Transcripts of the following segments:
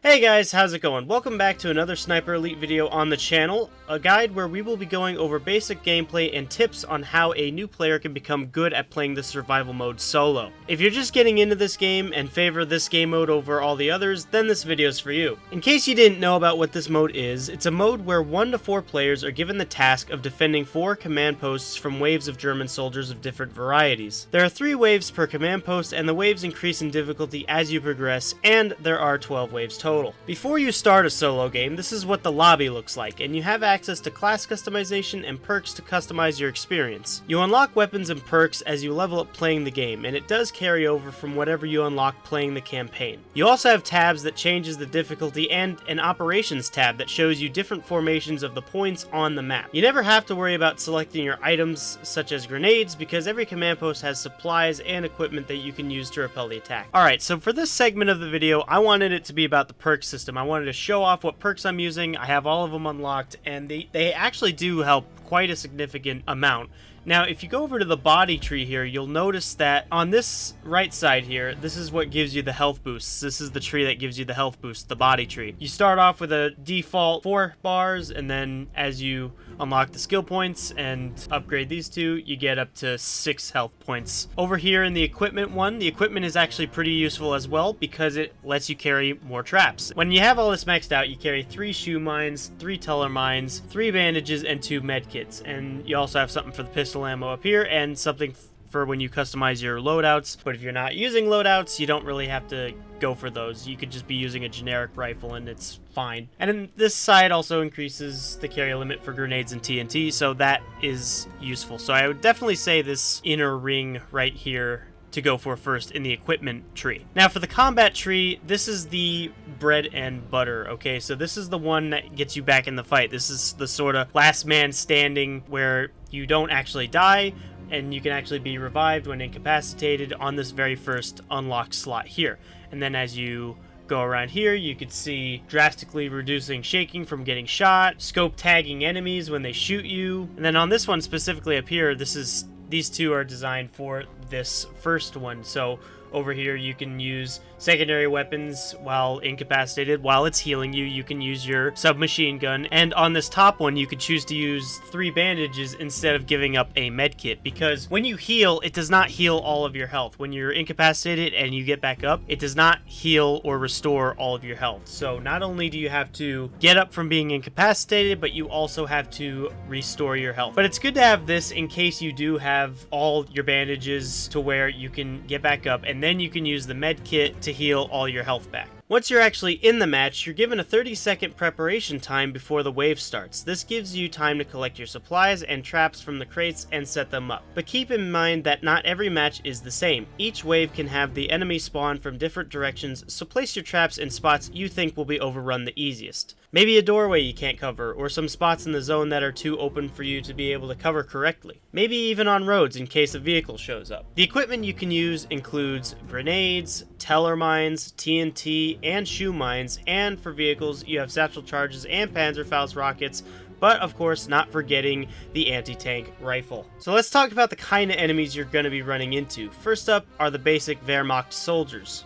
Hey guys, how's it going? Welcome back to another Sniper Elite video on the channel, a guide where we will be going over basic gameplay and tips on how a new player can become good at playing the survival mode solo. If you're just getting into this game and favor this game mode over all the others, then this video is for you. In case you didn't know about what this mode is, it's a mode where 1 to 4 players are given the task of defending 4 command posts from waves of German soldiers of different varieties. There are 3 waves per command post, and the waves increase in difficulty as you progress, and there are 12 waves total. Before you start a solo game, this is what the lobby looks like, and you have access to class customization and perks to customize your experience. You unlock weapons and perks as you level up playing the game, and it does carry over from whatever you unlock playing the campaign. You also have tabs that changes the difficulty and an operations tab that shows you different formations of the points on the map. You never have to worry about selecting your items such as grenades because every command post has supplies and equipment that you can use to repel the attack. Alright, so for this segment of the video, I wanted it to be about the perk system. I wanted to show off what perks I'm using. I have all of them unlocked, and they actually do help quite a significant amount. Now, if you go over to the body tree here, you'll notice that on this right side here, this is what gives you the health boosts. This is the tree that gives you the health boost, the body tree. You start off with a default 4 bars, and then as you unlock the skill points and upgrade these 2, you get up to 6 health points. Over here in the equipment one, the equipment is actually pretty useful as well because it lets you carry more traps. When you have all this maxed out, you carry 3 shoe mines, 3 teller mines, 3 bandages, and 2 med kits. And you also have something for the pistol ammo up here and something for when you customize your loadouts. But if you're not using loadouts, you don't really have to go for those. You could just be using a generic rifle and it's fine. And then this side also increases the carry limit for grenades and TNT, so that is useful. So I would definitely say this inner ring right here to go for first in the equipment tree. Now for the combat tree, this is the bread and butter, okay? So this is the one that gets you back in the fight. This is the sort of last man standing where you don't actually die, and you can actually be revived when incapacitated on this very first unlocked slot here. And then as you go around here, you could see drastically reducing shaking from getting shot, scope tagging enemies when they shoot you. And then on this one specifically up here, these 2 are designed for this first one. So over here you can use secondary weapons while incapacitated. While it's healing you, you can use your submachine gun. And on this top one, you could choose to use 3 bandages instead of giving up a med kit, because when you heal, it does not heal all of your health. When you're incapacitated and you get back up, it does not heal or restore all of your health. So not only do you have to get up from being incapacitated, but you also have to restore your health. But it's good to have this in case you do have all your bandages to where you can get back up, and then you can use the med kit to heal all your health back. Once you're actually in the match, you're given a 30-second preparation time before the wave starts. This gives you time to collect your supplies and traps from the crates and set them up. But keep in mind that not every match is the same. Each wave can have the enemy spawn from different directions, so place your traps in spots you think will be overrun the easiest. Maybe a doorway you can't cover, or some spots in the zone that are too open for you to be able to cover correctly. Maybe even on roads in case a vehicle shows up. The equipment you can use includes grenades, teller mines, TNT, and shoe mines, and for vehicles you have satchel charges and Panzerfaust rockets, but of course not forgetting the anti-tank rifle. So let's talk about the kind of enemies you're going to be running into. First up are the basic Wehrmacht soldiers.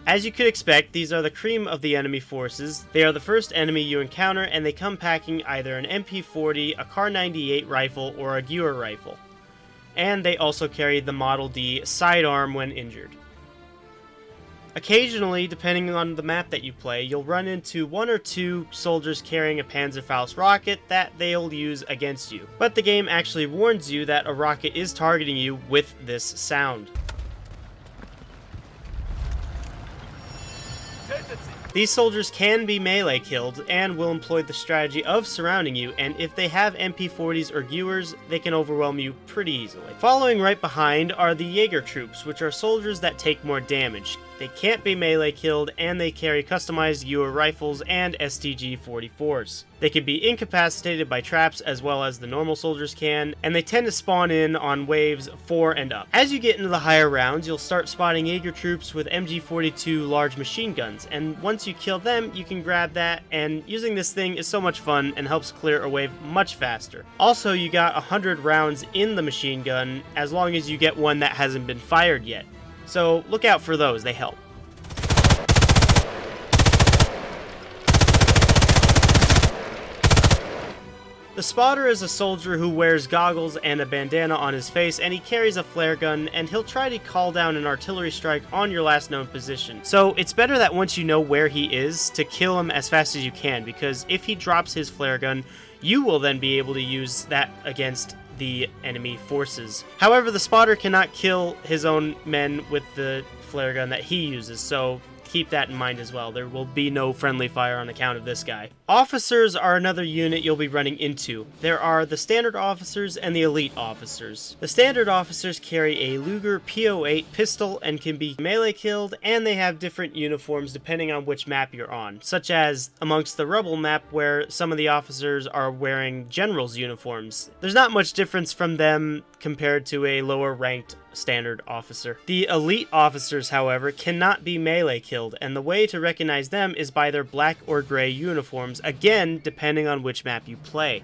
As you could expect, these are the cream of the enemy forces. They are the first enemy you encounter, and they come packing either an MP40, a Kar 98 rifle, or a Gewehr rifle. And they also carry the Model D sidearm when injured. Occasionally, depending on the map that you play, you'll run into 1 or 2 soldiers carrying a Panzerfaust rocket that they'll use against you. But the game actually warns you that a rocket is targeting you with this sound. These soldiers can be melee killed and will employ the strategy of surrounding you, and if they have MP40s or Gewehrs, they can overwhelm you pretty easily. Following right behind are the Jaeger troops, which are soldiers that take more damage. They can't be melee killed, and they carry customized Gewehr rifles and STG-44s. They can be incapacitated by traps as well as the normal soldiers can, and they tend to spawn in on waves 4 and up. As you get into the higher rounds, you'll start spotting Jaeger troops with MG42 large machine guns, and once you kill them, you can grab that, and using this thing is so much fun and helps clear a wave much faster. Also, you got 100 rounds in the machine gun as long as you get one that hasn't been fired yet. So look out for those, they help. The spotter is a soldier who wears goggles and a bandana on his face, and he carries a flare gun, and he'll try to call down an artillery strike on your last known position. So it's better that once you know where he is, to kill him as fast as you can, because if he drops his flare gun, you will then be able to use that against the enemy forces. However, the spotter cannot kill his own men with the flare gun that he uses, so keep that in mind as well. There will be no friendly fire on account of this guy. Officers are another unit you'll be running into. There are the standard officers and the elite officers. The standard officers carry a Luger P08 pistol and can be melee killed, and they have different uniforms depending on which map you're on, such as amongst the Rebel map where some of the officers are wearing general's uniforms. There's not much difference from them compared to a lower ranked standard officer. The elite officers, however, cannot be melee killed, and the way to recognize them is by their black or gray uniforms, again depending on which map you play.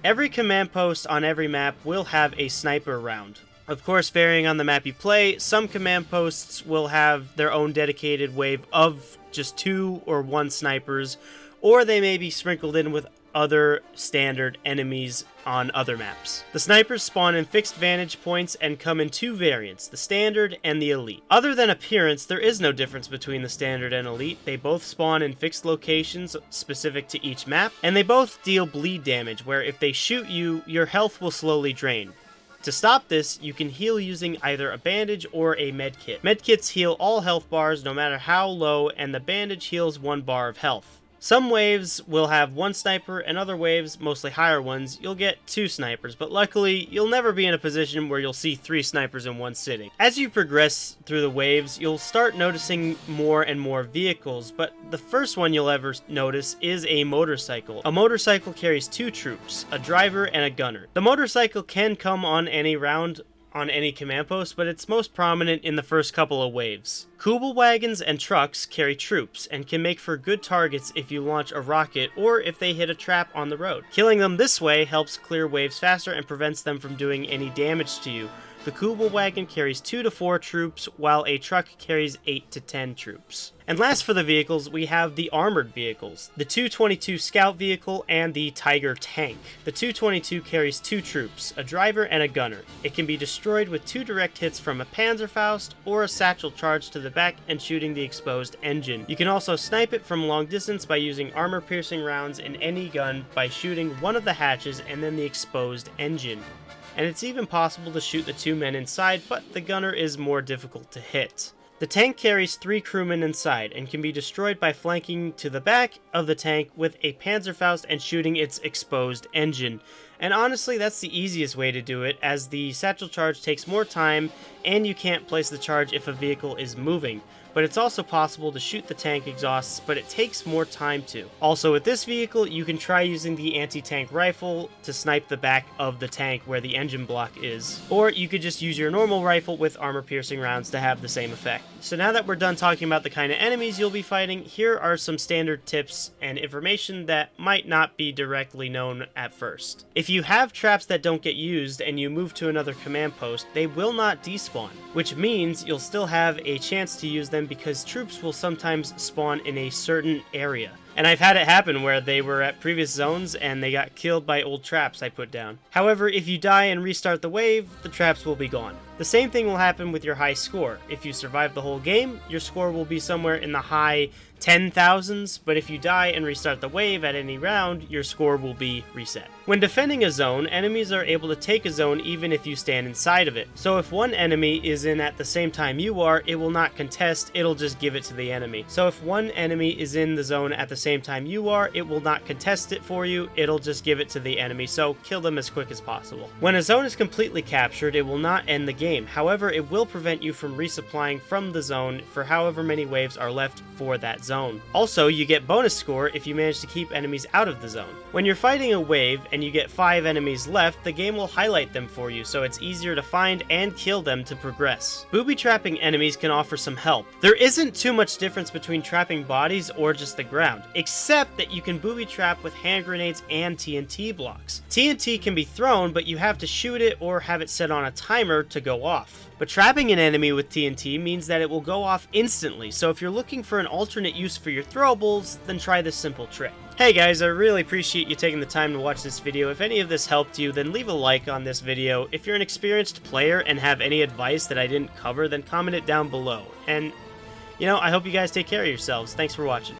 Every command post on every map will have a sniper round. Of course, varying on the map you play, some command posts will have their own dedicated wave of just 2 or 1 snipers, or they may be sprinkled in with other standard enemies on other maps. The snipers spawn in fixed vantage points and come in 2 variants, the standard and the elite. Other than appearance, there is no difference between the standard and elite. They both spawn in fixed locations specific to each map, and they both deal bleed damage, where if they shoot you, your health will slowly drain. To stop this, you can heal using either a bandage or a medkit. Medkits heal all health bars no matter how low, and the bandage heals 1 bar of health. Some waves will have 1 sniper, and other waves, mostly higher ones, you'll get 2 snipers, but luckily, you'll never be in a position where you'll see 3 snipers in one sitting. As you progress through the waves, you'll start noticing more and more vehicles, but the first one you'll ever notice is a motorcycle. A motorcycle carries 2 troops, a driver and a gunner. The motorcycle can come on any round on any command post, but it's most prominent in the first couple of waves. Kubel wagons and trucks carry troops and can make for good targets if you launch a rocket or if they hit a trap on the road. Killing them this way helps clear waves faster and prevents them from doing any damage to you. The Kubel wagon carries 2 to 4 troops, while a truck carries 8 to 10 troops. And last for the vehicles, we have the armored vehicles, the 222 scout vehicle and the Tiger tank. The 222 carries 2 troops, a driver and a gunner. It can be destroyed with 2 direct hits from a Panzerfaust or a satchel charge to the back and shooting the exposed engine. You can also snipe it from long distance by using armor-piercing rounds in any gun by shooting one of the hatches and then the exposed engine. And it's even possible to shoot the 2 men inside, but the gunner is more difficult to hit. The tank carries 3 crewmen inside and can be destroyed by flanking to the back of the tank with a Panzerfaust and shooting its exposed engine. And honestly, that's the easiest way to do it, as the satchel charge takes more time and you can't place the charge if a vehicle is moving. But it's also possible to shoot the tank exhausts, but it takes more time to. Also with this vehicle, you can try using the anti-tank rifle to snipe the back of the tank where the engine block is. Or you could just use your normal rifle with armor-piercing rounds to have the same effect. So now that we're done talking about the kind of enemies you'll be fighting, here are some standard tips and information that might not be directly known at first. If you have traps that don't get used and you move to another command post, they will not despawn, which means you'll still have a chance to use them because troops will sometimes spawn in a certain area. And I've had it happen where they were at previous zones and they got killed by old traps I put down. However, if you die and restart the wave, the traps will be gone. The same thing will happen with your high score. If you survive the whole game, your score will be somewhere in the high 10,000s, but if you die and restart the wave at any round, your score will be reset. When defending a zone, enemies are able to take a zone even if you stand inside of it. So if one enemy is in at the same time you are, it will not contest, it'll just give it to the enemy. So if one enemy is in the zone at the same time you are, it will not contest it for you, it'll just give it to the enemy, so kill them as quick as possible. When a zone is completely captured, it will not end the game. However, it will prevent you from resupplying from the zone for however many waves are left for that zone. Also, you get bonus score if you manage to keep enemies out of the zone. When you're fighting a wave and you get 5 enemies left, the game will highlight them for you, so it's easier to find and kill them to progress. Booby trapping enemies can offer some help. There isn't too much difference between trapping bodies or just the ground, except that you can booby trap with hand grenades and TNT blocks. TNT can be thrown, but you have to shoot it or have it set on a timer to go off. But trapping an enemy with TNT means that it will go off instantly, so if you're looking for an alternate use for your throwables, then try this simple trick. Hey guys, I really appreciate you taking the time to watch this video. If any of this helped you, then leave a like on this video. If you're an experienced player and have any advice that I didn't cover, then comment it down below. And, I hope you guys take care of yourselves. Thanks for watching.